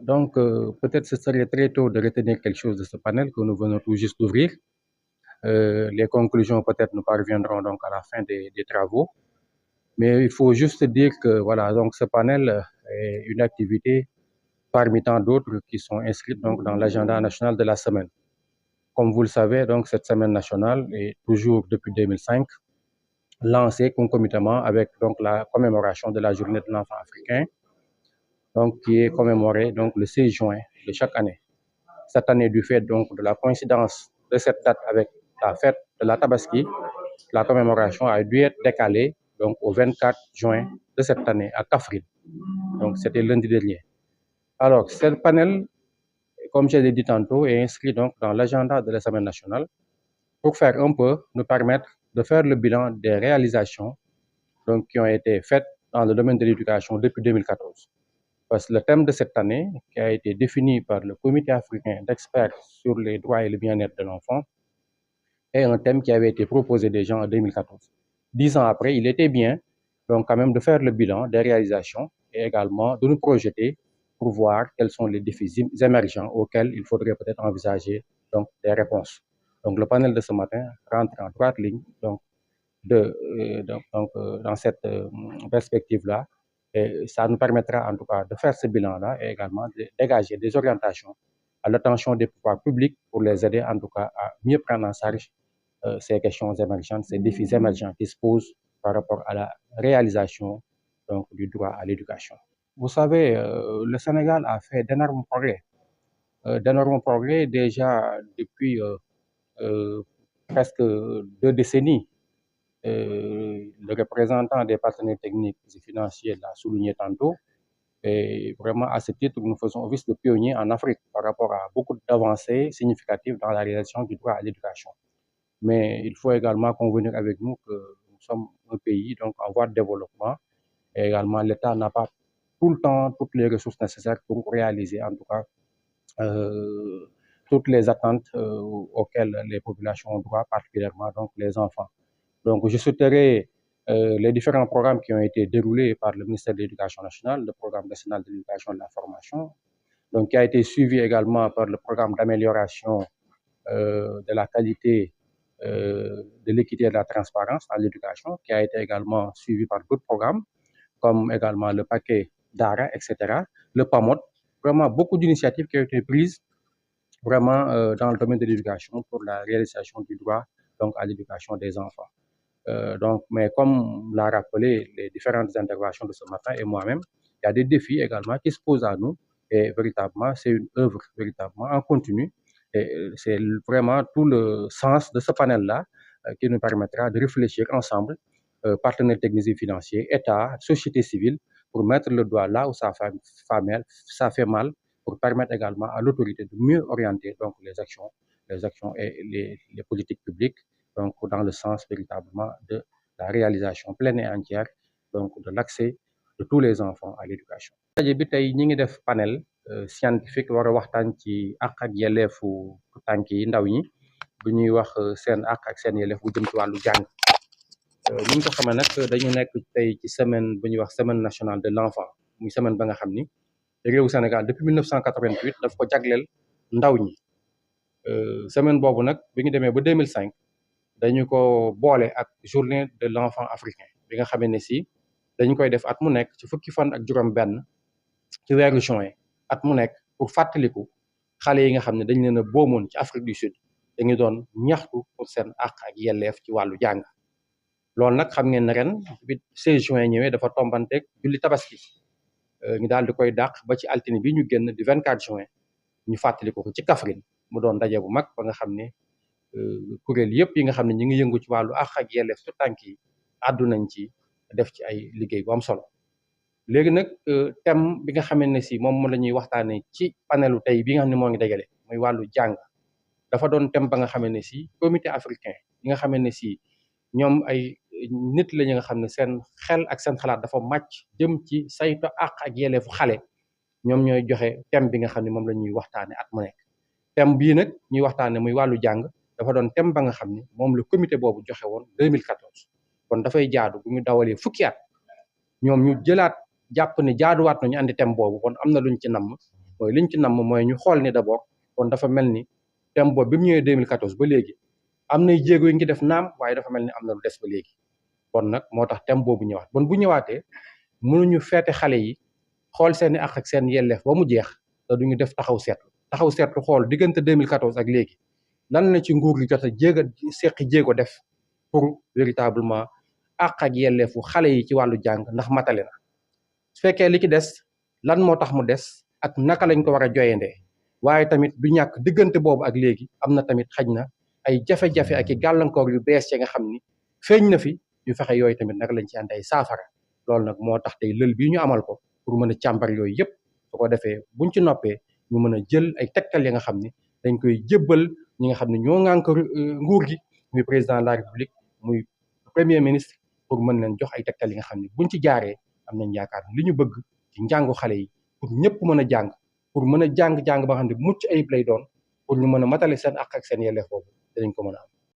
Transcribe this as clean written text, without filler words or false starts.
Peut-être ce serait très tôt de retenir quelque chose de ce panel que nous venons tout juste d'ouvrir. Les conclusions peut-être nous parviendront donc à la fin des travaux. Mais il faut juste dire que voilà, donc ce panel est une activité parmi tant d'autres qui sont inscrites donc dans l'agenda national de la semaine. Comme vous le savez, donc cette semaine nationale est toujours depuis 2005 lancée concomitamment avec donc la commémoration de la journée de l'enfant africain, donc qui est commémorée donc le 16 juin de chaque année. Cette année, du fait donc de la coïncidence de cette date avec la fête de la Tabaski, la commémoration a dû être décalée donc au 24 juin de cette année à Kaffrine. Donc c'était lundi dernier. Alors, ce panel, comme je l'ai dit tantôt, est inscrit donc dans l'agenda de la semaine nationale pour faire un peu, nous permettre de faire le bilan des réalisations donc, qui ont été faites dans le domaine de l'éducation depuis 2014. Parce que le thème de cette année, qui a été défini par le Comité africain d'experts sur les droits et le bien-être de l'enfant, est un thème qui avait été proposé déjà en 2014. 10 ans après, il était bien donc quand même de faire le bilan des réalisations et également de nous projeter pour voir quels sont les défis émergents auxquels il faudrait peut-être envisager donc des réponses. Donc le panel de ce matin rentre en droite ligne donc dans cette perspective-là. Et ça nous permettra en tout cas de faire ce bilan-là et également de dégager des orientations à l'attention des pouvoirs publics pour les aider en tout cas à mieux prendre en charge ces questions émergentes, ces défis émergents qui se posent par rapport à la réalisation donc, du droit à l'éducation. Vous savez, le Sénégal a fait d'énormes progrès déjà depuis presque 2 décennies. Le représentant des partenaires techniques et financiers l'a souligné tantôt. Et vraiment, à ce titre, nous faisons office de pionnier en Afrique par rapport à beaucoup d'avancées significatives dans la réalisation du droit à l'éducation. Mais il faut également convenir avec nous que nous sommes un pays donc, en voie de développement. Et également, l'État n'a pas tout le temps toutes les ressources nécessaires pour réaliser, en tout cas, toutes les attentes auxquelles les populations ont droit, particulièrement donc les enfants. Donc, je souhaiterais les différents programmes qui ont été déroulés par le ministère de l'Éducation nationale, le programme national de l'éducation et de la formation, donc qui a été suivi également par le programme d'amélioration de la qualité, de l'équité et de la transparence à l'éducation, qui a été également suivi par d'autres programmes, comme également le paquet DARA, etc., le PAMOD, vraiment beaucoup d'initiatives qui ont été prises vraiment dans le domaine de l'éducation pour la réalisation du droit donc, à l'éducation des enfants. Mais comme l'a rappelé les différentes interventions de ce matin et moi-même, il y a des défis également qui se posent à nous et véritablement, c'est une œuvre véritablement en continu et c'est vraiment tout le sens de ce panel-là qui nous permettra de réfléchir ensemble, partenaires techniques et financiers, État, société civile, pour mettre le doigt là où ça fait mal, pour permettre également à l'autorité de mieux orienter donc, les actions et les politiques publiques donc dans le sens véritablement de la réalisation pleine et entière donc de l'accès de tous les enfants à l'éducation. daje bi tey ñi ngi def panel scientifique war a waxtaan ci àq ak yelleefu tànk yi ndaw ñi bu ñuy wax seen àq ak seen yelleef bu jëm ci wàllu jàng ni ñu ko xamee nag dañu nekk tey ci semaine bu ñuy wax semaine nationale de l'enfant muy semaine ba nga xam ni réewu Sénégal depuis 1988 daf ko jagleel ndaw ñi semaine boobu nag bi ñu demee ba 2005 dañu ko boole ak journée de l'enfant africain bi nga xamee ne si dañu koy def at mu nekk ci fukki fan ak juróom benn ci weeru juin at mu nekk pour fàttaliku xale yi nga xam ne dañ leen a boomoon ci Afrique du Sud dañu doon ñaxtu pour seen àq ak yelleef ci wàllu jàng loolu nag xam ngeen ne ren bi 16 juin ñëwee dafa tombanteeg julli tabaski ñu daal di koy dàq ba ci altine bi ñu génn di 24 juin ñu fàttaliku ko ci Kaffrine mu doon daje bu mag ba nga xam ne kuréel yëpp yi nga xam ne ñu ngi yëngu ci wàllu àq ak yelleef su tànk yi àddu nañ ci def ci ay liggéey bu am solo léegi nag thème bi nga xamee ne si moom la ñuy waxtaanee ci panelu tey bi nga xam ne moo ngi dajale muy wàllu jàng dafa doon thème ba nga xamee ne si comité africain yi nga xamee ne si ñoom ay nit la ñu nga xam ne seen xel ak seen xalaat dafa màcc jëm ci saytu àq ak yelleefu xale ñoom ñooy joxe thème bi nga xam ne moom la ñuy waxtaane at mu nekk thème bii nag ñuy waxtaane muy wàllu jàng dafa doon thème ba nga xam ne moom la comité boobu joxe woon 2014 kon dafay jaadu bu ñu dawalee fukki at ñoom ñu jëlaat jàpp ne jaaduwaat nañu andi thème boobu kon am na luñ ci namm mooy liñ ci namm mooy ñu xool ni d'abord kon dafa mel ni thème boobu bi mu ñëwee 2014 ba léegi am nay jéego yu ngi def naam waaye dafa mel ni am na lu des ba léegi kon nag moo tax thème boobu ñëwaat bon bu ñëwaatee mënuñu feete xale yi xool seeni àq ak seen yelleef ba mu jeex te duñu def taxaw seetlu xool diggante 2014 ak léegi lan la ci nguur gi jot a seqi jéego def pour véritablement àq ak yelleefu xale yi ci wàllu jàng ndax matale na su fekkee li ci des lan moo tax mu des ak naka lañ ko war a joyandee waaye tamit du ñàkk diggante boobu ak léegi am na tamit xaj na ay jafe-jafe ak i gàllankoor yu bees yi nga xam ni feeñ na fi ñu fexe yooyu tamit naka lañ ci ànd ay saafara loolu nag moo tax tey lël bii ñu amal ko pour mën a càmbar yooyu yëpp su ko defee buñ ci noppee ñu mën a jël ay tegtal yi nga xam ni dañ koy jébbal ñi nga xam ne ñoo ŋànk nguur gi muy président de la république muy premier ministre pour mën leen jox ay tegtal yi nga xam ne buñ ci jaaree am nañ yaakaar li ñu bëgg ci njàngu xale yi pour ñëpp mën a jàng pour mën a jàng ba xam ne mucc ayib lay doon pour ñu mën a matale seen àq ak seen yelleef boobu dinañ ko mën a am